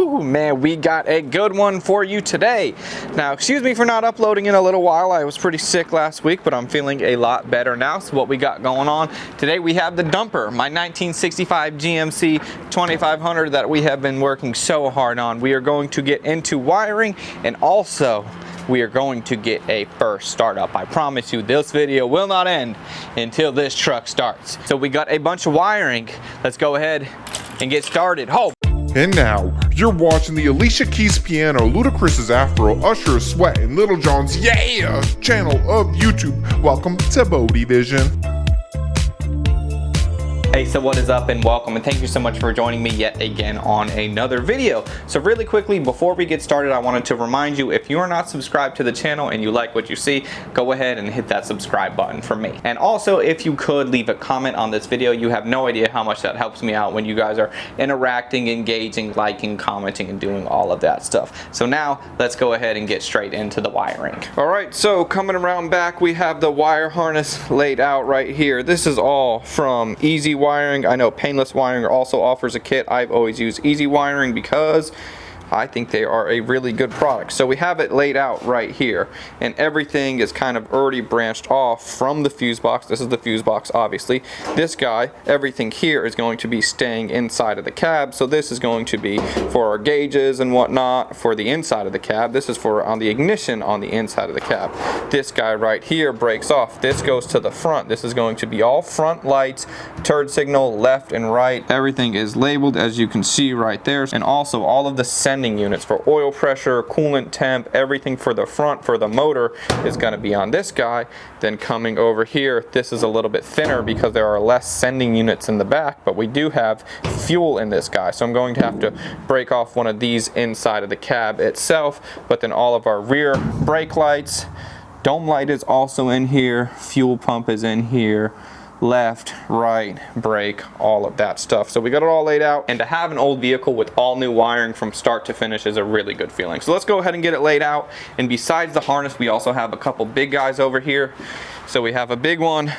Whew, man, we got a good one for you today. Now, excuse me for not uploading in a little while. I was pretty sick last week, but I'm feeling a lot better now. So what we got going on today, we have the dumper, my 1965 GMC 2500 that we have been working so hard on. We are going to get into wiring, and also we are going to get a first startup. I promise you this video will not end until this truck starts. So we got a bunch of wiring. Let's go ahead and get started. Oh. And now, you're watching the Alicia Keys Piano, Ludacris's Afro, Usher's Sweat, and Little John's Yeah channel of YouTube. Welcome to Bodevison. Hey, so what is up, and welcome, and thank you so much for joining me yet again on another video. So really quickly, before we get started, I wanted to remind you, if you are not subscribed to the channel and you like what you see, go ahead and hit that subscribe button for me. And also, if you could leave a comment on this video, you have no idea how much that helps me out when you guys are interacting, engaging, liking, commenting, and doing all of that stuff. So now, let's go ahead and get straight into the wiring. All right, so coming around back, we have the wire harness laid out right here. This is all from Easy Wiring. I know Painless Wiring also offers a kit. I've always used Easy Wiring because I think they are a really good product. So we have it laid out right here, and everything is kind of already branched off from the fuse box. This is the fuse box, obviously. This guy, everything here is going to be staying inside of the cab. So this is going to be for our gauges and whatnot for the inside of the cab. This is for on the ignition on the inside of the cab. This guy right here breaks off. This goes to the front. This is going to be all front lights, turn signal, left and right. Everything is labeled, as you can see right there, and also all of the sending units for oil pressure, coolant temp, everything for the front for the motor is going to be on this guy. Then coming over here, this is a little bit thinner because there are less sending units in the back, but we do have fuel in this guy. So I'm going to have to break off one of these inside of the cab itself, but then all of our rear brake lights, dome light is also in here, fuel pump is in here, left, right, brake, all of that stuff. So we got it all laid out, and to have an old vehicle with all new wiring from start to finish is a really good feeling. So let's go ahead and get it laid out. And besides the harness, we also have a couple big guys over here. So we have a big one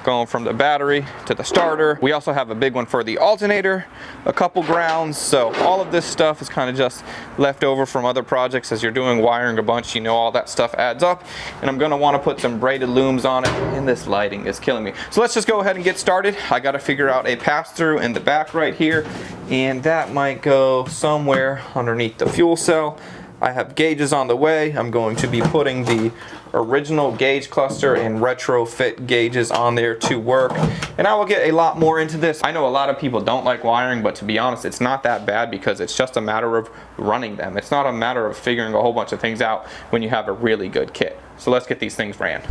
going from the battery to the starter. We also have a big one for the alternator, a couple grounds. So all of this stuff is kind of just left over from other projects. As you're doing wiring a bunch, you know all that stuff adds up. And I'm gonna wanna put some braided looms on it, and this lighting is killing me. So let's just go ahead and get started. I gotta figure out a pass-through in the back right here, and that might go somewhere underneath the fuel cell. I have gauges on the way. I'm going to be putting the original gauge cluster and retrofit gauges on there to work, and I will get a lot more into this. I know a lot of people don't like wiring, but to be honest, it's not that bad because it's just a matter of running them. It's not a matter of figuring a whole bunch of things out when you have a really good kit. So let's get these things ran.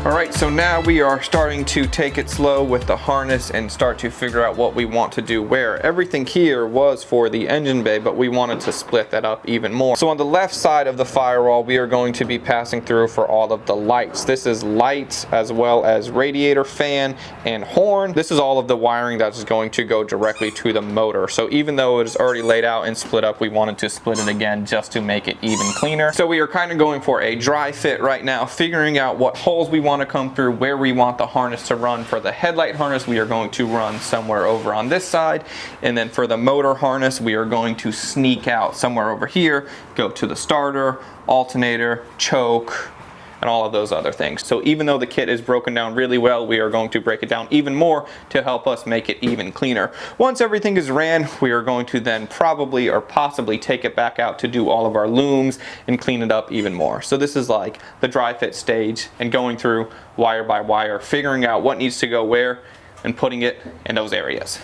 Alright, so now we are starting to take it slow with the harness and start to figure out what we want to do where. Everything here was for the engine bay, but we wanted to split that up even more. So on the left side of the firewall, we are going to be passing through for all of the lights. This is lights as well as radiator fan and horn. This is all of the wiring that is going to go directly to the motor. So even though it is already laid out and split up, we wanted to split it again just to make it even cleaner. So we are kind of going for a dry fit right now, figuring out what holes we want to come through, where we want the harness to run. For the headlight harness, we are going to run somewhere over on this side, and then for the motor harness, we are going to sneak out somewhere over here, go to the starter, alternator, choke, and all of those other things. So even though the kit is broken down really well, we are going to break it down even more to help us make it even cleaner. Once everything is ran, we are going to then probably or possibly take it back out to do all of our looms and clean it up even more. So this is like the dry fit stage and going through wire by wire, figuring out what needs to go where and putting it in those areas.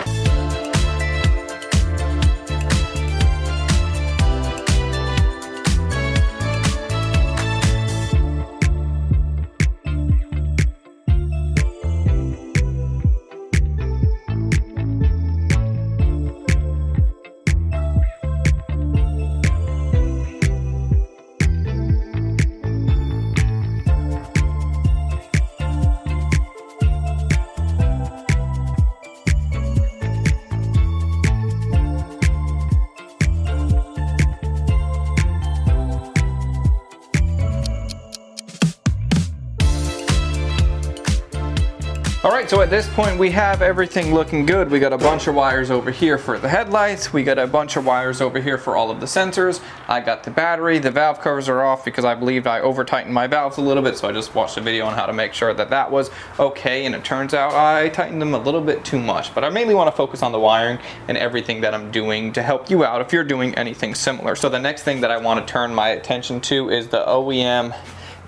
All right, so at this point we have everything looking good. We got a bunch of wires over here for the headlights. We got a bunch of wires over here for all of the sensors. I got the battery. The valve covers are off because I believed I over tightened my valves a little bit, so I just watched a video on how to make sure that that was okay, and it turns out I tightened them a little bit too much. But I mainly want to focus on the wiring and everything that I'm doing to help you out if you're doing anything similar. So the next thing that I want to turn my attention to is the OEM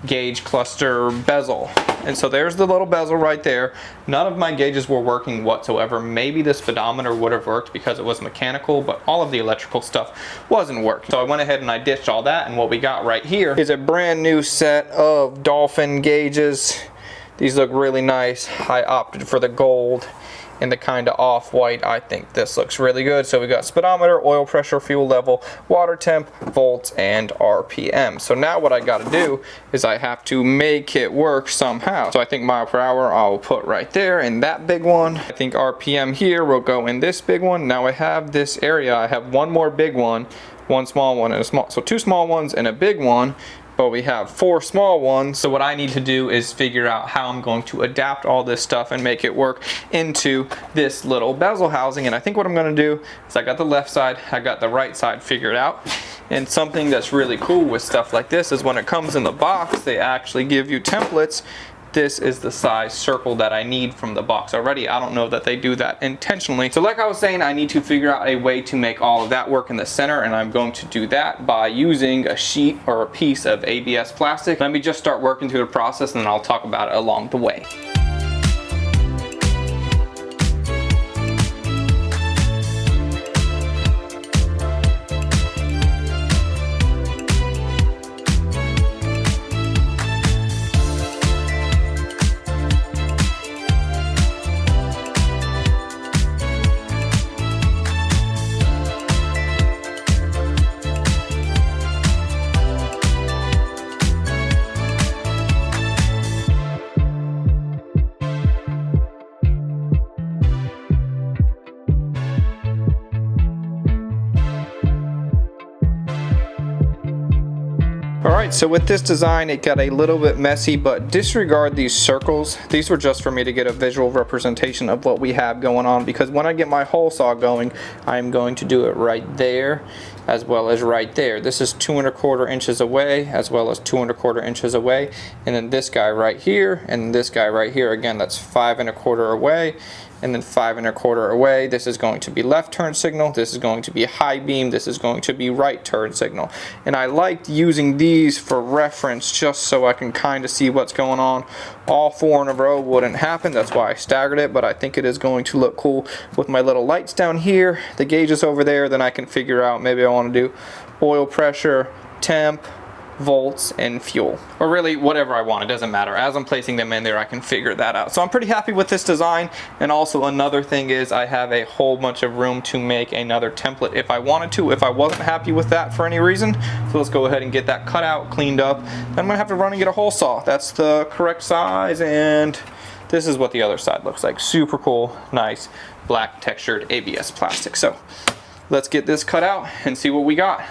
gauge cluster bezel. And so there's the little bezel right there. None of my gauges were working whatsoever. Maybe the speedometer would have worked because it was mechanical, but all of the electrical stuff wasn't working. So I went ahead and I ditched all that, and what we got right here is a brand new set of Dolphin gauges. These look really nice. I opted for the gold and the kind of off-white. I think this looks really good. So we got speedometer, oil pressure, fuel level, water temp, volts, and RPM. So now what I got to do is I have to make it work somehow. So I think mile per hour I'll put right there in that big one. I think RPM here will go in this big one. Now I have this area. I have one more big one, one small one, and a small. So two small ones and a big one. But we have 4 small ones. So what I need to do is figure out how I'm going to adapt all this stuff and make it work into this little bezel housing. And I think what I'm gonna do is I got the left side, I got the right side figured out. And something that's really cool with stuff like this is when it comes in the box, they actually give you templates. This is the size circle that I need from the box already. I don't know that they do that intentionally. So like I was saying, I need to figure out a way to make all of that work in the center, and I'm going to do that by using a sheet or a piece of ABS plastic. Let me just start working through the process, and then I'll talk about it along the way. Alright, so with this design it got a little bit messy, but disregard these circles. These were just for me to get a visual representation of what we have going on, because when I get my hole saw going, I'm going to do it right there as well as right there. This is 2 1/4 inches away as well as 2 1/4 inches away, and then this guy right here and this guy right here, again that's 5 1/4 away, and then 5 1/4 away. This is going to be left turn signal, this is going to be high beam, this is going to be right turn signal. And I liked using these for reference just so I can kind of see what's going on. All 4 in a row wouldn't happen, that's why I staggered it, but I think it is going to look cool with my little lights down here, the gauges over there. Then I can figure out maybe I want to do oil pressure, temp, volts, and fuel, or really whatever I want. It doesn't matter. As I'm placing them in there, I can figure that out. So I'm pretty happy with this design. And also another thing is I have a whole bunch of room to make another template if I wanted to, if I wasn't happy with that for any reason. So let's go ahead and get that cut out, cleaned up. Then I'm gonna have to run and get a hole saw. That's the correct size, and this is what the other side looks like. Super cool, nice, black textured ABS plastic. So let's get this cut out and see what we got.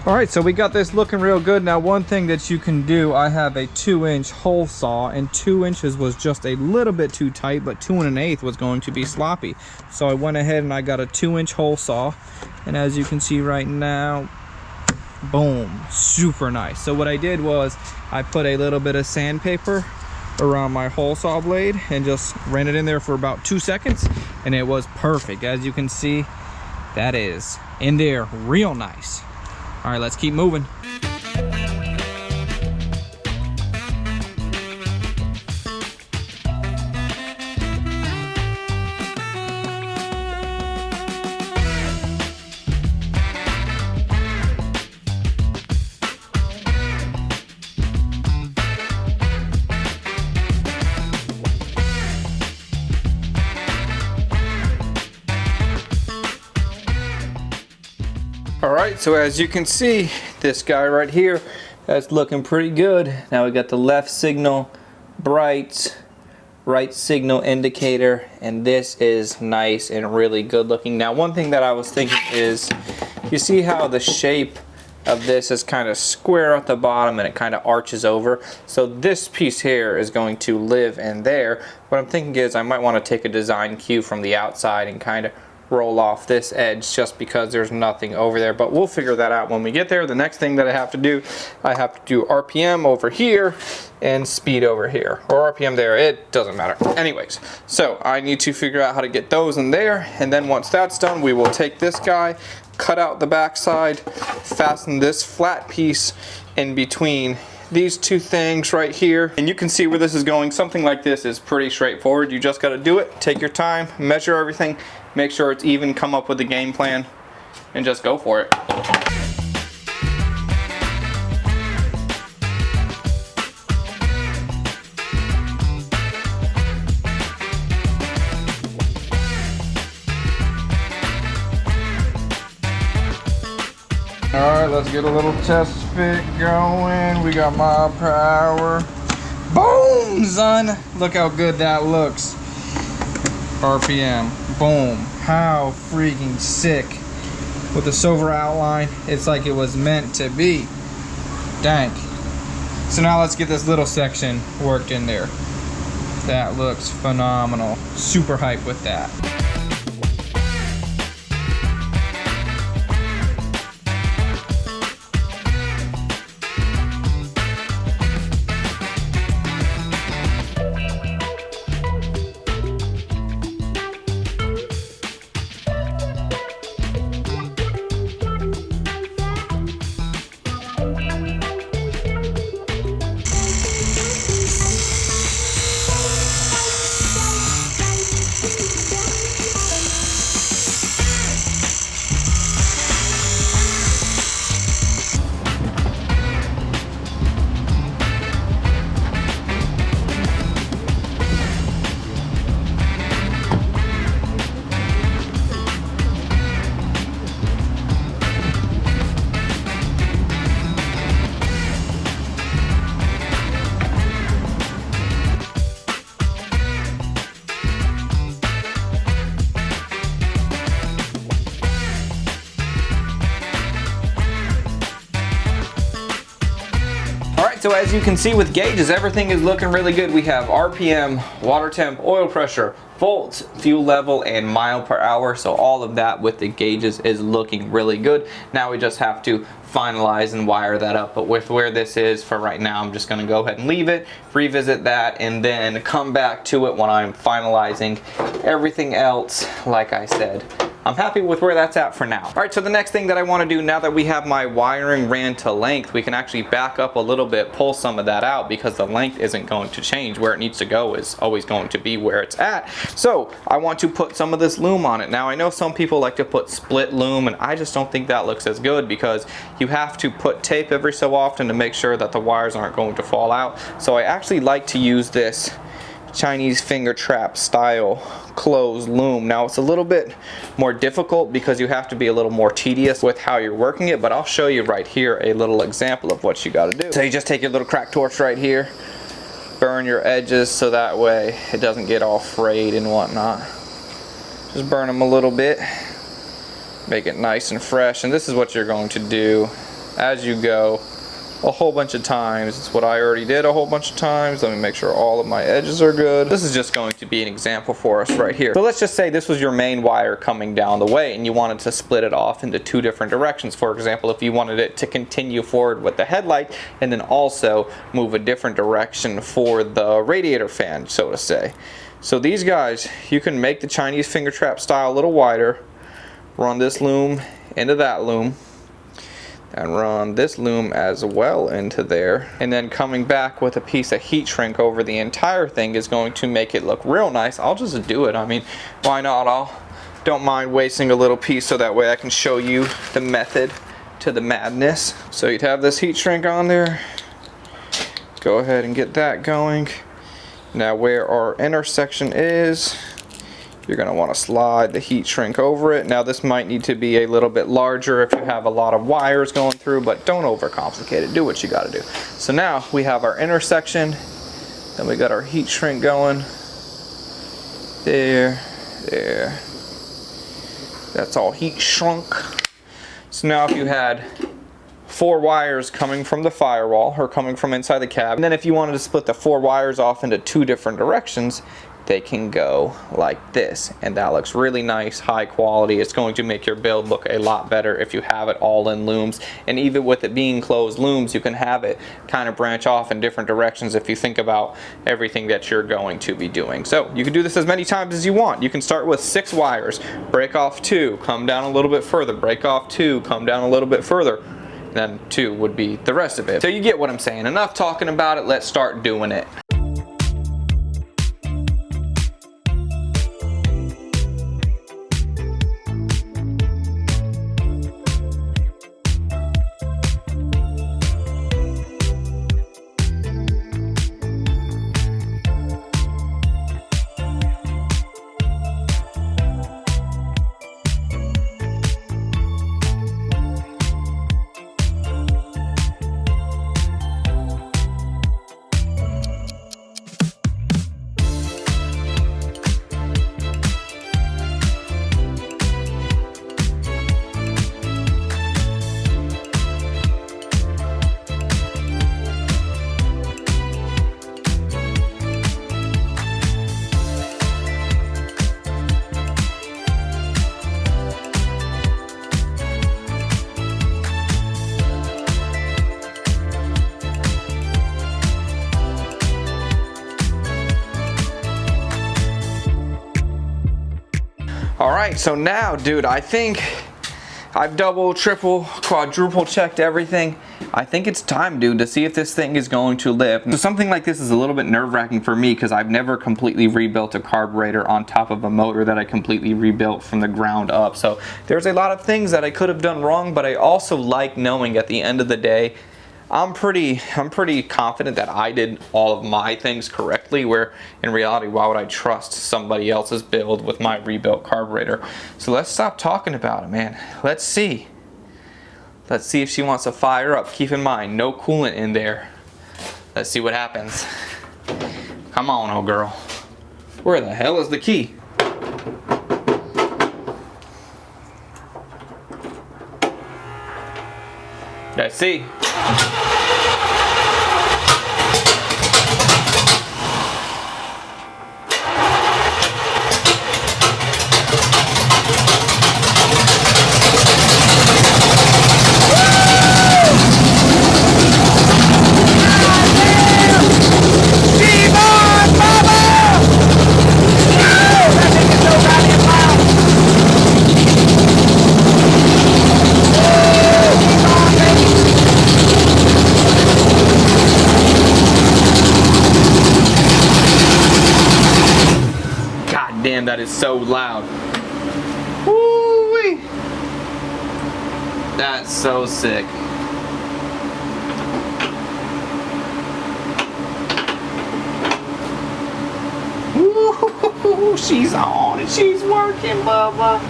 Alright, so we got this looking real good. Now one thing that you can do, I have a 2-inch hole saw, and 2 inches was just a little bit too tight, but 2 1/8 was going to be sloppy. So I went ahead and I got a 2-inch hole saw, and as you can see right now, boom, super nice. So what I did was I put a little bit of sandpaper around my hole saw blade and just ran it in there for about 2 seconds, and it was perfect. As you can see, that is in there real nice. All right, let's keep moving. Alright, so as you can see, this guy right here, that's looking pretty good. Now we got the left signal bright, right signal indicator, and this is nice and really good looking. Now one thing that I was thinking is, you see how the shape of this is kind of square at the bottom and it kind of arches over? So this piece here is going to live in there. What I'm thinking is I might want to take a design cue from the outside and kind of roll off this edge just because there's nothing over there, but we'll figure that out when we get there. The next thing that I have to do RPM over here and speed over here, or RPM there, it doesn't matter. Anyways, so I need to figure out how to get those in there, and then once that's done, we will take this guy, cut out the backside, fasten this flat piece in between these two things right here, and you can see where this is going. Something like this is pretty straightforward. You just got to do it, take your time, measure everything, make sure it's even, come up with a game plan, and just go for it. Alright, let's get a little test fit going. We got mile per hour. Boom, son! Look how good that looks. RPM. Boom. How freaking sick. With the silver outline, it's like it was meant to be. Dang. So now let's get this little section worked in there. That looks phenomenal. Super hyped with that. So as you can see with gauges, everything is looking really good. We have RPM, water temp, oil pressure, volts, fuel level, and mile per hour. So all of that with the gauges is looking really good. Now we just have to finalize and wire that up. But with where this is for right now, I'm just gonna go ahead and leave it, revisit that, and then come back to it when I'm finalizing everything else. Like I said, I'm happy with where that's at for now. All right, so the next thing that I want to do now that we have my wiring ran to length, we can actually back up a little bit, pull some of that out, because the length isn't going to change. Where it needs to go is always going to be where it's at. So I want to put some of this loom on it. Now I know some people like to put split loom, and I just don't think that looks as good because you have to put tape every so often to make sure that the wires aren't going to fall out. So I actually like to use this Chinese finger trap style closed loom. Now it's a little bit more difficult because you have to be a little more tedious with how you're working it, but I'll show you right here a little example of what you got to do. So you just take your little crack torch right here, burn your edges so that way it doesn't get all frayed and whatnot. Just burn them a little bit, make it nice and fresh, and this is what you're going to do as you go a whole bunch of times. It's what I already did a whole bunch of times. Let me make sure all of my edges are good. This is just going to be an example for us right here. So let's just say this was your main wire coming down the way and you wanted to split it off into two different directions. For example, if you wanted it to continue forward with the headlight and then also move a different direction for the radiator fan, so to say. So these guys, you can make the Chinese finger trap style a little wider, run this loom into that loom, and run this loom as well into there, and then coming back with a piece of heat shrink over the entire thing is going to make it look real nice. I'll just do it. I mean, why not? Don't mind wasting a little piece so that way I can show you the method to the madness. So you'd have this heat shrink on there, go ahead and get that going. Now where our intersection is, You're going to want to slide the heat shrink over it. Now this might need to be a little bit larger if you have a lot of wires going through, but don't overcomplicate it. Do what you got to do. So now we have our intersection. Then we got our heat shrink going. There. That's all heat shrunk. So now if you had 4 wires coming from the firewall or coming from inside the cab, and then if you wanted to split the 4 wires off into 2 different directions, they can go like this, and that looks really nice, high quality. It's going to make your build look a lot better if you have it all in looms, and even with it being closed looms, you can have it kind of branch off in different directions if you think about everything that you're going to be doing. So you can do this as many times as you want. You can start with 6 wires, break off 2, come down a little bit further, break off 2, come down a little bit further, then 2 would be the rest of it. So you get what I'm saying. Enough talking about it, let's start doing it. Alright, so now, dude, I think I've double, triple, quadruple checked everything. I think it's time, dude, to see if this thing is going to live. So something like this is a little bit nerve-wracking for me because I've never completely rebuilt a carburetor on top of a motor that I completely rebuilt from the ground up. So there's a lot of things that I could have done wrong, but I also like knowing at the end of the day, I'm pretty confident that I did all of my things correctly, where in reality, why would I trust somebody else's build with my rebuilt carburetor? So let's stop talking about it, man. Let's see. Let's see if she wants to fire up. Keep in mind, no coolant in there. Let's see what happens. Come on, old girl. Where the hell is the key? Let's see. Damn, that is so loud. Woo-wee. That's so sick. Woo-hoo-hoo-hoo. She's on and she's working, Bubba.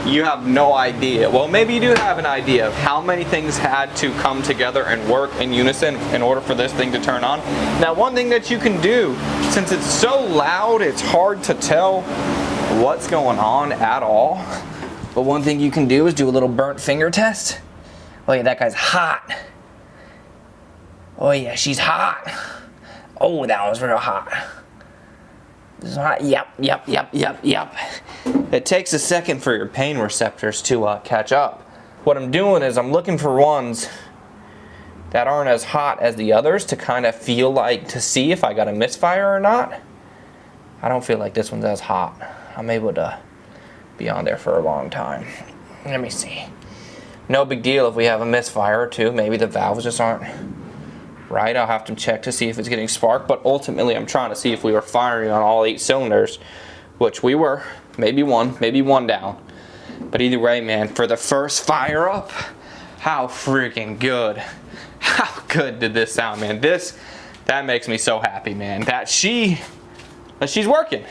You have no idea. Well, maybe you do have an idea of how many things had to come together and work in unison in order for this thing to turn on. Now, one thing that you can do, since it's so loud, it's hard to tell what's going on at all. But one thing you can do is do a little burnt finger test. Oh yeah, that guy's hot. Oh yeah, she's hot. Oh, that was real hot. This is hot. Yep. It takes a second for your pain receptors to catch up. What I'm doing is I'm looking for ones that aren't as hot as the others to kind of feel like, to see if I got a misfire or not. I don't feel like this one's as hot. I'm able to be on there for a long time. Let me see. No big deal if we have a misfire or two. Maybe the valves just aren't right. I'll have to check to see if it's getting spark, but ultimately I'm trying to see if we were firing on all 8 cylinders, which we were. Maybe one down. But either way, man, for the first fire up, how freaking good. How good did this sound, man? That makes me so happy, man. That she's working.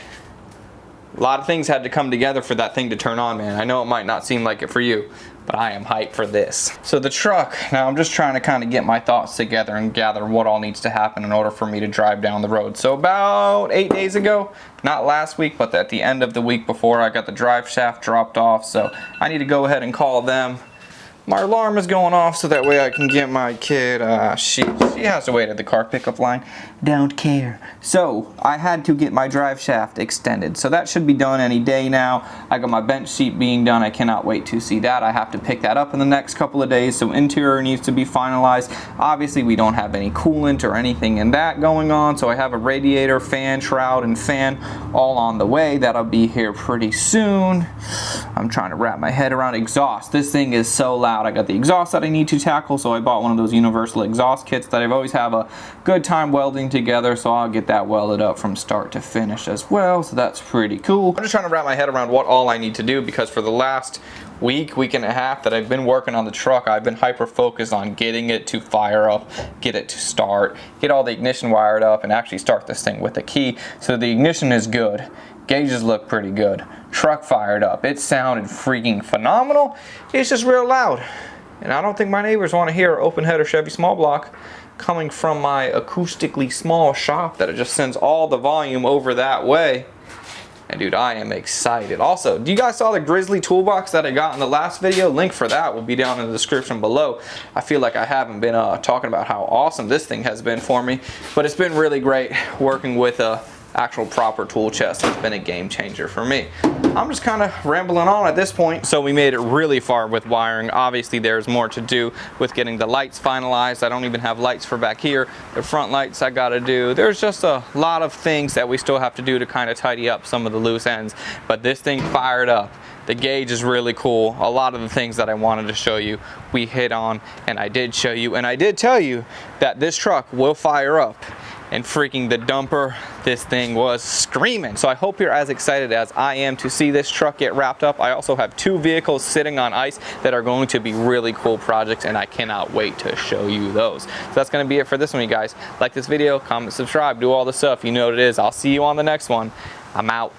A lot of things had to come together for that thing to turn on, man. I know it might not seem like it for you, but I am hyped for this. So the truck, now I'm just trying to kind of get my thoughts together and gather what all needs to happen in order for me to drive down the road. So about 8 days ago, not last week, but at the end of the week before, I got the drive shaft dropped off. So I need to go ahead and call them. My alarm is going off so that way I can get my kid, she has to wait at the car pickup line. Don't care. So I had to get my drive shaft extended. So that should be done any day now. I got my bench seat being done. I cannot wait to see that. I have to pick that up in the next couple of days. So interior needs to be finalized. Obviously we don't have any coolant or anything in that going on. So I have a radiator, fan, shroud, and fan all on the way. That'll be here pretty soon. I'm trying to wrap my head around exhaust. This thing is so loud. I got the exhaust that I need to tackle, so I bought one of those universal exhaust kits that I've always have a good time welding together, so I'll get that welded up from start to finish as well, so that's pretty cool. I'm just trying to wrap my head around what all I need to do, because for the last week and a half that I've been working on the truck, I've been hyper focused on getting it to fire up, get it to start, get all the ignition wired up, and actually start this thing with a key. So the ignition is good. Gauges look pretty good. Truck fired up. It sounded freaking phenomenal. It's just real loud. And I don't think my neighbors want to hear open header Chevy small block coming from my acoustically small shop that it just sends all the volume over that way. And dude, I am excited. Also, do you guys saw the Grizzly toolbox that I got in the last video? Link for that will be down in the description below. I feel like I haven't been talking about how awesome this thing has been for me, but it's been really great working with a actual proper tool chest. Has been a game changer for me. I'm just kind of rambling on at this point. So we made it really far with wiring. Obviously there's more to do with getting the lights finalized. I don't even have lights for back here. The front lights I gotta do. There's just a lot of things that we still have to do to kind of tidy up some of the loose ends, but this thing fired up. The gauge is really cool. A lot of the things that I wanted to show you, we hit on, and I did show you, and I did tell you that this truck will fire up. And freaking the dumper, this thing was screaming. So I hope you're as excited as I am to see this truck get wrapped up. I also have 2 vehicles sitting on ice that are going to be really cool projects, and I cannot wait to show you those. So that's gonna be it for this one, you guys. Like this video, comment, subscribe, do all the stuff. You know what it is. I'll see you on the next one. I'm out.